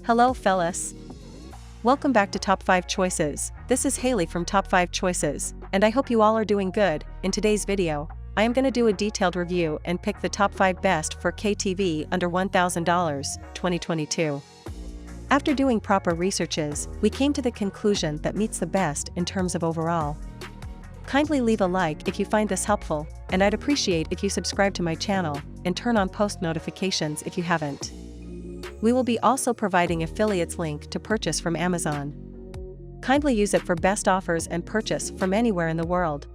Hello fellas. Welcome back to Top 5 Choices. This is Haley from Top 5 Choices, and I hope you all are doing good. In today's video, I am going to do a detailed review and pick the top 5 best for KTV under $1,000, 2022. After doing proper researches, we came to the conclusion that meets the best in terms of overall. Kindly leave a like if you find this helpful, and I'd appreciate if you subscribe to my channel and turn on post notifications if you haven't. We will be also providing affiliates link to purchase from Amazon. Kindly use it for best offers and purchase from anywhere in the world.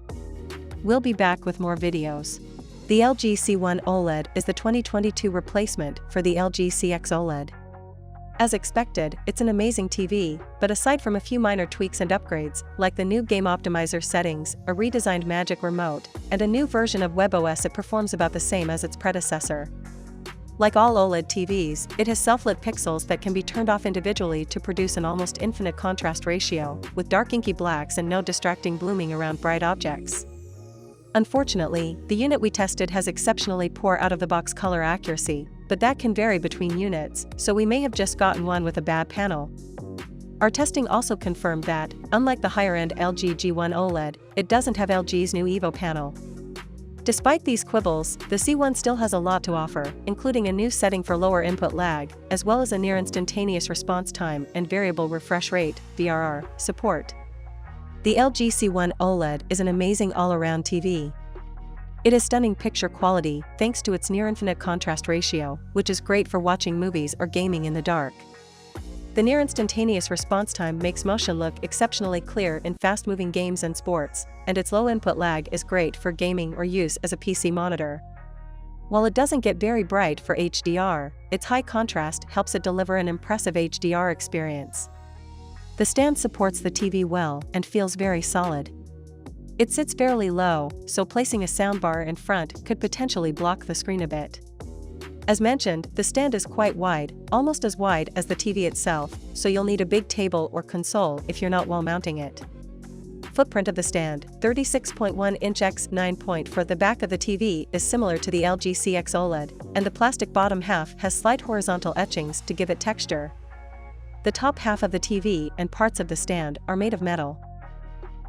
We'll be back with more videos. The LG C1 OLED is the 2022 replacement for the LG CX OLED. As expected, it's an amazing TV, but aside from a few minor tweaks and upgrades, like the new game optimizer settings, a redesigned Magic Remote, and a new version of WebOS, it performs about the same as its predecessor. Like all OLED TVs, it has self-lit pixels that can be turned off individually to produce an almost infinite contrast ratio, with dark inky blacks and no distracting blooming around bright objects. Unfortunately, the unit we tested has exceptionally poor out-of-the-box color accuracy, but that can vary between units, so we may have just gotten one with a bad panel. Our testing also confirmed that, unlike the higher-end LG G1 OLED, it doesn't have LG's new Evo panel. Despite these quibbles, the C1 still has a lot to offer, including a new setting for lower input lag, as well as a near-instantaneous response time and variable refresh rate (VRR) support. The LG C1 OLED is an amazing all-around TV. It has stunning picture quality thanks to its near-infinite contrast ratio, which is great for watching movies or gaming in the dark. The near-instantaneous response time makes motion look exceptionally clear in fast-moving games and sports, and its low input lag is great for gaming or use as a PC monitor. While it doesn't get very bright for HDR, its high contrast helps it deliver an impressive HDR experience. The stand supports the TV well and feels very solid. It sits fairly low, so placing a soundbar in front could potentially block the screen a bit. As mentioned, the stand is quite wide, almost as wide as the TV itself, so you'll need a big table or console if you're not wall mounting it. Footprint of the stand, 36.1 inch x 9.4. The back of the TV is similar to the LG CX OLED, and the plastic bottom half has slight horizontal etchings to give it texture. The top half of the TV and parts of the stand are made of metal.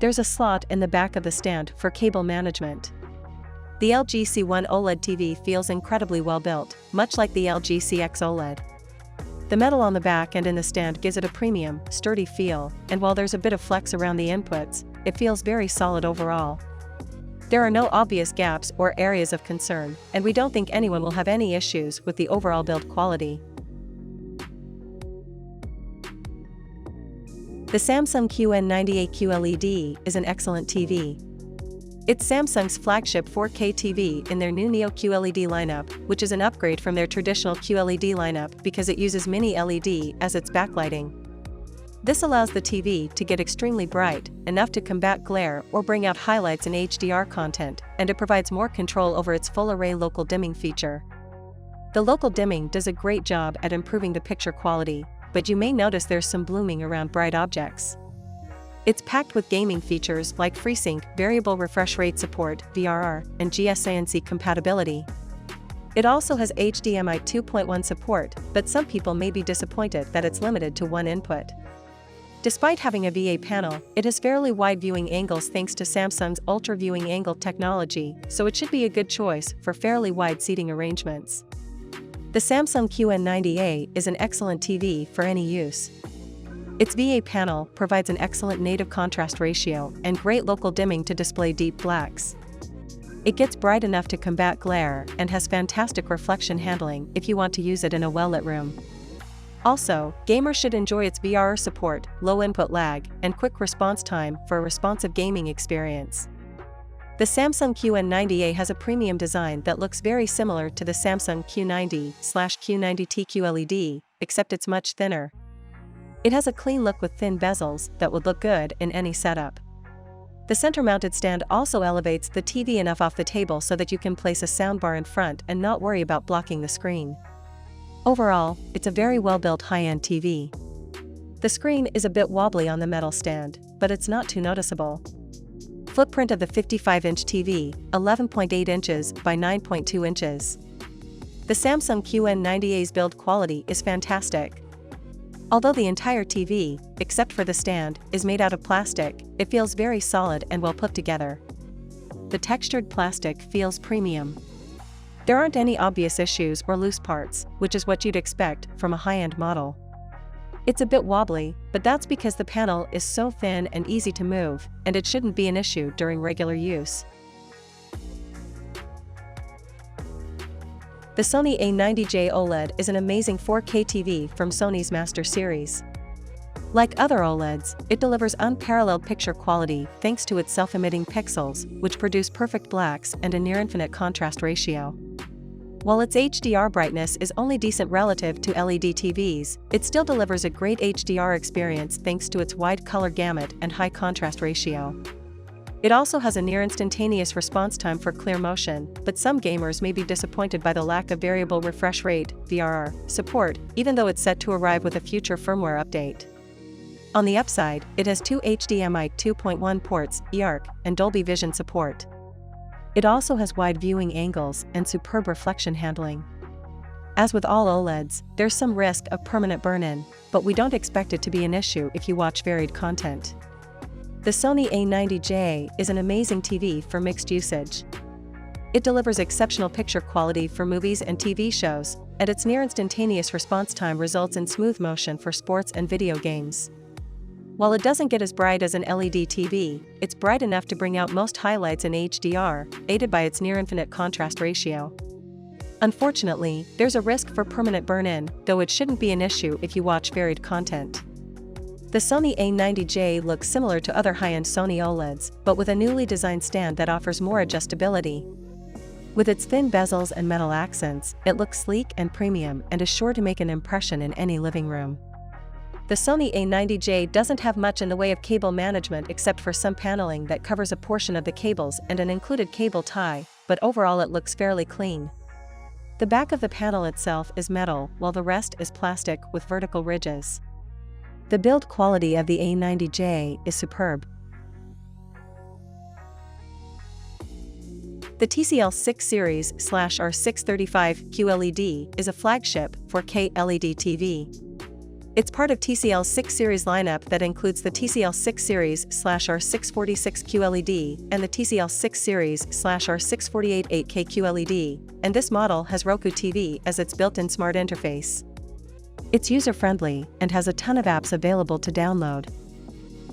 There's a slot in the back of the stand for cable management. The LG C1 OLED TV feels incredibly well built, much like the LG CX OLED. The metal on the back and in the stand gives it a premium, sturdy feel, and while there's a bit of flex around the inputs, it feels very solid overall. There are no obvious gaps or areas of concern, and we don't think anyone will have any issues with the overall build quality. The Samsung QN98 QLED is an excellent TV. It's Samsung's flagship 4K TV in their new Neo QLED lineup, which is an upgrade from their traditional QLED lineup because it uses Mini LED as its backlighting. This allows the TV to get extremely bright, enough to combat glare or bring out highlights in HDR content, and it provides more control over its full-array local dimming feature. The local dimming does a great job at improving the picture quality, but you may notice there's some blooming around bright objects. It's packed with gaming features like FreeSync, variable refresh rate support (VRR), and GSANC compatibility. It also has HDMI 2.1 support, but some people may be disappointed that it's limited to one input. Despite having a VA panel, it has fairly wide viewing angles thanks to Samsung's Ultra Viewing Angle technology, so it should be a good choice for fairly wide seating arrangements. The Samsung QN90A is an excellent TV for any use. Its VA panel provides an excellent native contrast ratio and great local dimming to display deep blacks. It gets bright enough to combat glare and has fantastic reflection handling if you want to use it in a well-lit room. Also, gamers should enjoy its VRR support, low input lag, and quick response time for a responsive gaming experience. The Samsung QN90A has a premium design that looks very similar to the Samsung Q90/Q90T QLED, except it's much thinner. It has a clean look with thin bezels that would look good in any setup. The center-mounted stand also elevates the TV enough off the table so that you can place a soundbar in front and not worry about blocking the screen. Overall, it's a very well-built high-end TV. The screen is a bit wobbly on the metal stand, but it's not too noticeable. Footprint of the 55-inch TV, 11.8 inches by 9.2 inches. The Samsung QN90A's build quality is fantastic. Although the entire TV, except for the stand, is made out of plastic, it feels very solid and well put together. The textured plastic feels premium. There aren't any obvious issues or loose parts, which is what you'd expect from a high-end model. It's a bit wobbly, but that's because the panel is so thin and easy to move, and it shouldn't be an issue during regular use. The Sony A90J OLED is an amazing 4K TV from Sony's Master Series. Like other OLEDs, it delivers unparalleled picture quality thanks to its self-emitting pixels, which produce perfect blacks and a near-infinite contrast ratio. While its HDR brightness is only decent relative to LED TVs, it still delivers a great HDR experience thanks to its wide color gamut and high contrast ratio. It also has a near-instantaneous response time for clear motion, but some gamers may be disappointed by the lack of variable refresh rate (VRR) support, even though it's set to arrive with a future firmware update. On the upside, it has two HDMI 2.1 ports, eARC, and Dolby Vision support. It also has wide viewing angles and superb reflection handling. As with all OLEDs, there's some risk of permanent burn-in, but we don't expect it to be an issue if you watch varied content. The Sony A90J is an amazing TV for mixed usage. It delivers exceptional picture quality for movies and TV shows, and its near-instantaneous response time results in smooth motion for sports and video games. While it doesn't get as bright as an LED TV, it's bright enough to bring out most highlights in HDR, aided by its near-infinite contrast ratio. Unfortunately, there's a risk for permanent burn-in, though it shouldn't be an issue if you watch varied content. The Sony A90J looks similar to other high-end Sony OLEDs, but with a newly designed stand that offers more adjustability. With its thin bezels and metal accents, it looks sleek and premium and is sure to make an impression in any living room. The Sony A90J doesn't have much in the way of cable management except for some paneling that covers a portion of the cables and an included cable tie, but overall it looks fairly clean. The back of the panel itself is metal, while the rest is plastic with vertical ridges. The build quality of the A90J is superb. The TCL 6 Series/R635 QLED is a flagship 4K LED TV. It's part of TCL's 6 Series lineup that includes the TCL 6 Series/R646 QLED and the TCL 6 Series/R648 8K QLED, and this model has Roku TV as its built-in smart interface. It's user-friendly and has a ton of apps available to download.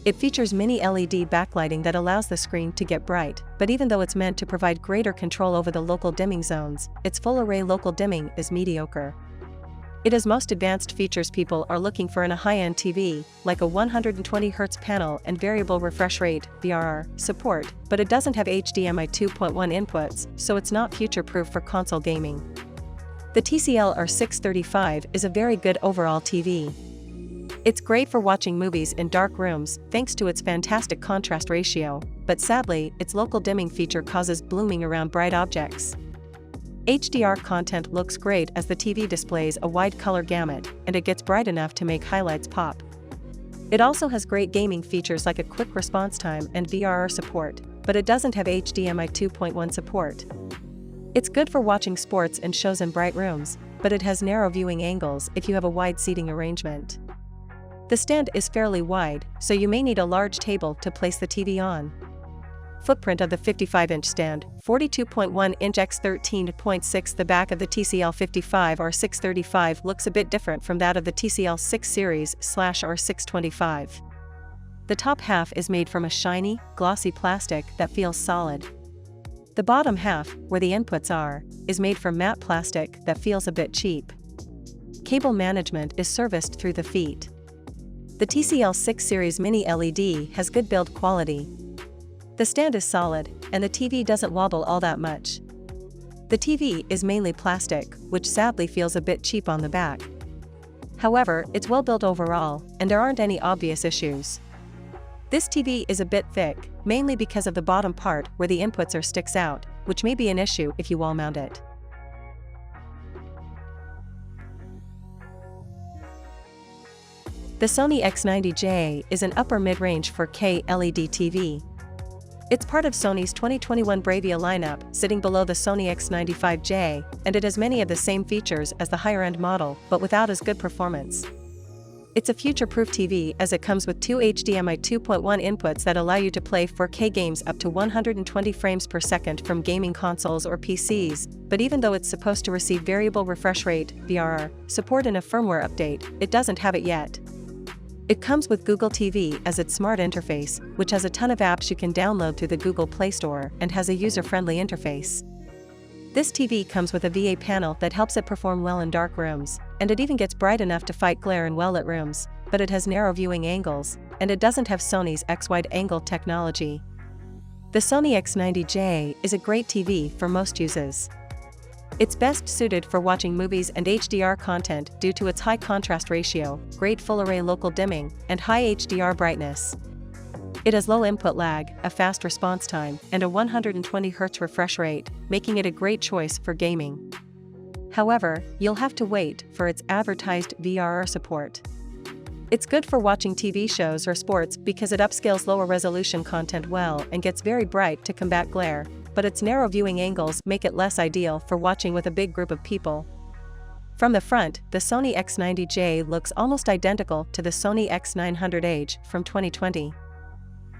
It features mini LED backlighting that allows the screen to get bright, but even though it's meant to provide greater control over the local dimming zones, its full-array local dimming is mediocre. It has most advanced features people are looking for in a high-end TV, like a 120Hz panel and variable refresh rate (VRR) support, but it doesn't have HDMI 2.1 inputs, so it's not future-proof for console gaming. The TCL R635 is a very good overall TV. It's great for watching movies in dark rooms thanks to its fantastic contrast ratio, but sadly, its local dimming feature causes blooming around bright objects. HDR content looks great as the TV displays a wide color gamut, and it gets bright enough to make highlights pop. It also has great gaming features like a quick response time and VRR support, but it doesn't have HDMI 2.1 support. It's good for watching sports and shows in bright rooms, but it has narrow viewing angles if you have a wide seating arrangement. The stand is fairly wide, so you may need a large table to place the TV on. Footprint of the 55-inch stand, 42.1 inch x 13.6. The back of the TCL 55 R635 looks a bit different from that of the TCL 6 Series/R625. The top half is made from a shiny, glossy plastic that feels solid. The bottom half, where the inputs are, is made from matte plastic that feels a bit cheap. Cable management is serviced through the feet. The TCL 6 Series Mini LED has good build quality. The stand is solid, and the TV doesn't wobble all that much. The TV is mainly plastic, which sadly feels a bit cheap on the back. However, it's well built overall, and there aren't any obvious issues. This TV is a bit thick, mainly because of the bottom part where the inputs sticks out, which may be an issue if you wall mount it. The Sony X90J is an upper mid-range 4K LED TV. It's part of Sony's 2021 Bravia lineup, sitting below the Sony X95J, and it has many of the same features as the higher-end model, but without as good performance. It's a future-proof TV as it comes with two HDMI 2.1 inputs that allow you to play 4K games up to 120 frames per second from gaming consoles or PCs, but even though it's supposed to receive variable refresh rate (VRR) support in a firmware update, it doesn't have it yet. It comes with Google TV as its smart interface, which has a ton of apps you can download through the Google Play Store and has a user-friendly interface. This TV comes with a VA panel that helps it perform well in dark rooms, and it even gets bright enough to fight glare in well-lit rooms, but it has narrow viewing angles, and it doesn't have Sony's X-Wide Angle technology. The Sony X90J is a great TV for most uses. It's best suited for watching movies and HDR content due to its high contrast ratio, great full-array local dimming, and high HDR brightness. It has low input lag, a fast response time, and a 120 Hz refresh rate, making it a great choice for gaming. However, you'll have to wait for its advertised VRR support. It's good for watching TV shows or sports because it upscales lower resolution content well and gets very bright to combat glare, but its narrow viewing angles make it less ideal for watching with a big group of people. From the front, the Sony X90J looks almost identical to the Sony X900H from 2020.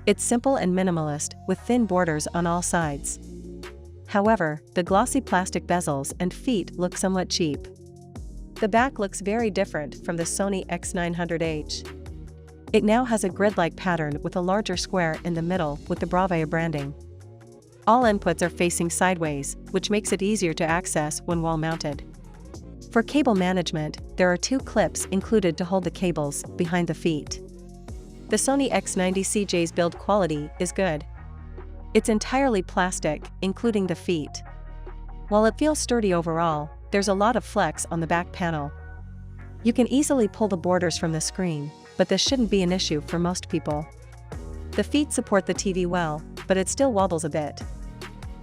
It's simple and minimalist, with thin borders on all sides. However, the glossy plastic bezels and feet look somewhat cheap. The back looks very different from the Sony X900H. It now has a grid-like pattern with a larger square in the middle with the Bravia branding. All inputs are facing sideways, which makes it easier to access when wall-mounted. For cable management, there are two clips included to hold the cables behind the feet. The Sony X90CJ's build quality is good. It's entirely plastic, including the feet. While it feels sturdy overall, there's a lot of flex on the back panel. You can easily pull the borders from the screen, but this shouldn't be an issue for most people. The feet support the TV well, but it still wobbles a bit.